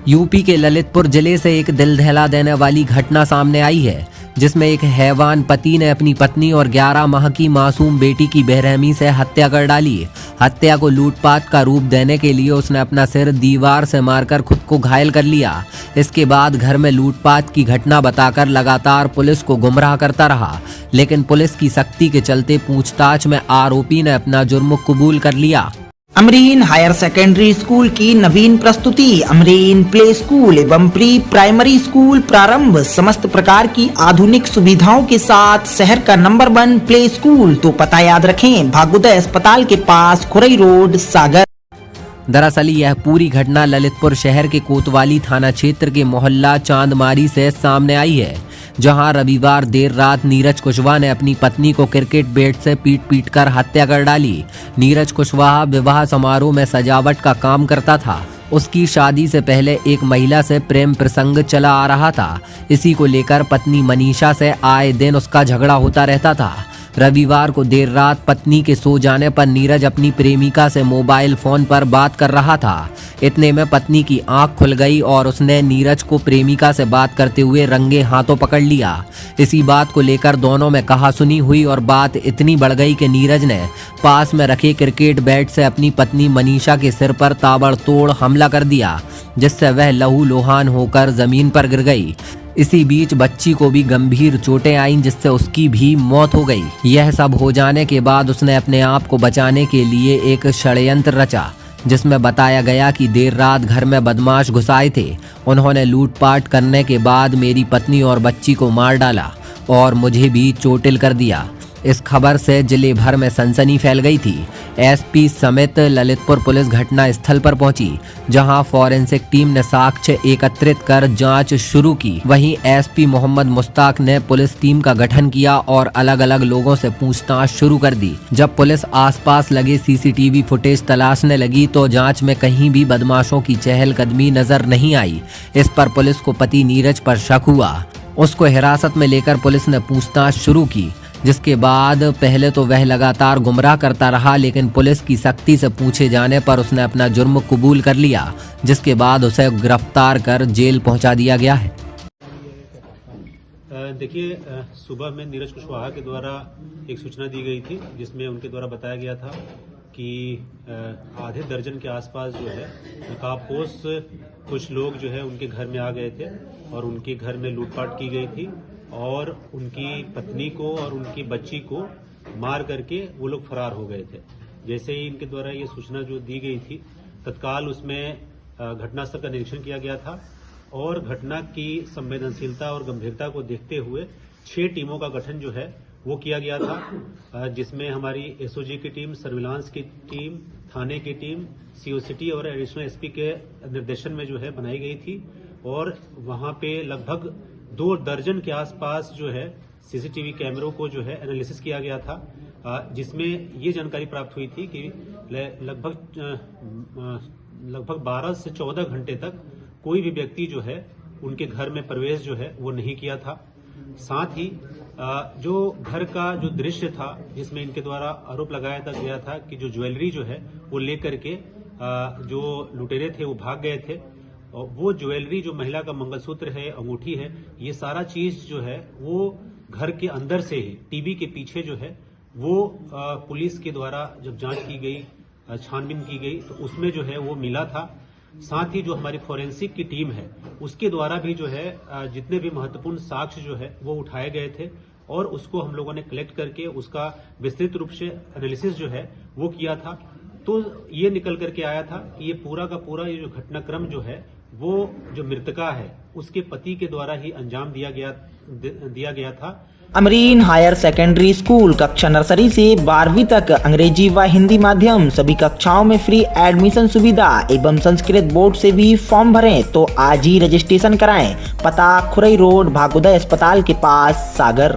UP के ललितपुर जिले से एक दिल दहला देने वाली घटना सामने आई है, जिसमें एक हैवान पति ने अपनी पत्नी और 11 माह की मासूम बेटी की बेरहमी से हत्या कर डाली। हत्या को लूटपाट का रूप देने के लिए उसने अपना सिर दीवार से मारकर खुद को घायल कर लिया। इसके बाद घर में लूटपाट की घटना बताकर लगातार पुलिस को गुमराह करता रहा, लेकिन पुलिस की सख्ती के चलते पूछताछ में आरोपी ने अपना जुर्म कबूल कर लिया। अमरीन हायर सेकेंडरी स्कूल की नवीन प्रस्तुति। अमरीन प्ले स्कूल एवं प्री प्राइमरी स्कूल प्रारंभ। समस्त प्रकार की आधुनिक सुविधाओं के साथ शहर का नंबर 1 प्ले स्कूल। तो पता याद रखें, भागोदय अस्पताल के पास, खुरई रोड, सागर। दरअसल यह पूरी घटना ललितपुर शहर के कोतवाली थाना क्षेत्र के मोहल्ला चांदमारी से सामने आई है, जहां रविवार देर रात नीरज कुशवाहा ने अपनी पत्नी को क्रिकेट बैट से पीट कर हत्या कर डाली। नीरज कुशवाहा विवाह समारोह में सजावट का काम करता था। उसकी शादी से पहले एक महिला से प्रेम प्रसंग चला आ रहा था। इसी को लेकर पत्नी मनीषा से आए दिन उसका झगड़ा होता रहता था। रविवार को देर रात पत्नी के सो जाने पर नीरज अपनी प्रेमिका से मोबाइल फोन पर बात कर रहा था। इतने में पत्नी की आंख खुल गई और उसने नीरज को प्रेमिका से बात करते हुए रंगे हाथों पकड़ लिया। इसी बात को लेकर दोनों में कहासुनी हुई और बात इतनी बढ़ गई कि नीरज ने पास में रखे क्रिकेट बैट से अपनी पत्नी मनीषा के सिर पर ताबड़तोड़ हमला कर दिया, जिससे वह लहूलुहान होकर जमीन पर गिर गई। इसी बीच बच्ची को भी गंभीर चोटें आईं, जिससे उसकी भी मौत हो गई। यह सब हो जाने के बाद उसने अपने आप को बचाने के लिए एक षड्यंत्र रचा, जिसमें बताया गया कि देर रात घर में बदमाश घुस आए थे। उन्होंने लूटपाट करने के बाद मेरी पत्नी और बच्ची को मार डाला और मुझे भी चोटिल कर दिया। इस खबर से जिले भर में सनसनी फैल गई थी। एसपी समेत ललितपुर पुलिस घटना स्थल पर पहुंची, जहां फॉरेंसिक टीम ने साक्ष्य एकत्रित कर जांच शुरू की। वहीं एसपी मोहम्मद मुश्ताक ने पुलिस टीम का गठन किया और अलग अलग लोगों से पूछताछ शुरू कर दी। जब पुलिस आसपास लगे सीसीटीवी फुटेज तलाशने लगी तो जांच में कहीं भी बदमाशों की चहलकदमी नजर नहीं आई। इस पर पुलिस को पति नीरज पर शक हुआ। उसको हिरासत में लेकर पुलिस ने पूछताछ शुरू की, जिसके बाद पहले तो वह लगातार गुमराह करता रहा, लेकिन पुलिस की सख्ती से पूछे जाने पर उसने अपना जुर्म कबूल कर लिया, जिसके बाद उसे गिरफ्तार कर जेल पहुंचा दिया गया है। देखिए, सुबह में नीरज कुशवाहा के द्वारा एक सूचना दी गई थी, जिसमें उनके द्वारा बताया गया था कि आधे दर्जन के आसपास जो है नकाबपोश कुछ लोग जो है उनके घर में आ गए थे और उनके घर में लूटपाट की गई थी और उनकी पत्नी को और उनकी बच्ची को मार करके वो लोग फरार हो गए थे। जैसे ही इनके द्वारा ये सूचना जो दी गई थी, तत्काल उसमें घटनास्थल का निरीक्षण किया गया था और घटना की संवेदनशीलता और गंभीरता को देखते हुए 6 टीमों का गठन जो है वो किया गया था, जिसमें हमारी एसओजी की टीम, सर्विलांस की टीम, थाने की टीम, सीओ सिटी और एडिशनल एसपी के निर्देशन में जो है बनाई गई थी। और वहां पे लगभग 2 दर्जन के आसपास जो है सीसीटीवी कैमरों को जो है एनालिसिस किया गया था, जिसमें ये जानकारी प्राप्त हुई थी कि लगभग 12 से 14 घंटे तक कोई भी व्यक्ति जो है उनके घर में प्रवेश जो है वो नहीं किया था। साथ ही जो घर का जो दृश्य था, जिसमें इनके द्वारा आरोप लगाया गया था कि जो ज्वेलरी जो है वो लेकर के जो लुटेरे थे वो भाग गए थे, और वो ज्वेलरी जो महिला का मंगलसूत्र है, अंगूठी है, ये सारा चीज जो है वो घर के अंदर से ही टीवी के पीछे जो है वो पुलिस के द्वारा जब जांच की गई, छानबीन की गई, तो उसमें जो है वो मिला था। साथ ही जो हमारी फोरेंसिक की टीम है उसके द्वारा भी जो है जितने भी महत्वपूर्ण साक्ष्य जो है वो उठाए गए थे और उसको हम लोगों ने कलेक्ट करके उसका विस्तृत रूप से एनालिसिस जो है वो किया था। तो ये निकल करके आया था कि ये पूरा का पूरा ये जो घटनाक्रम जो है वो जो मृतका है उसके पति के द्वारा ही अंजाम दिया गया था। अमरीन हायर सेकेंडरी स्कूल कक्षा नर्सरी से 12वीं तक अंग्रेजी व हिंदी माध्यम सभी कक्षाओं में फ्री एडमिशन सुविधा एवं संस्कृत बोर्ड से भी फॉर्म भरें। तो आज ही रजिस्ट्रेशन कराएं। पता खुरई रोड, भागोदय अस्पताल के पास, सागर।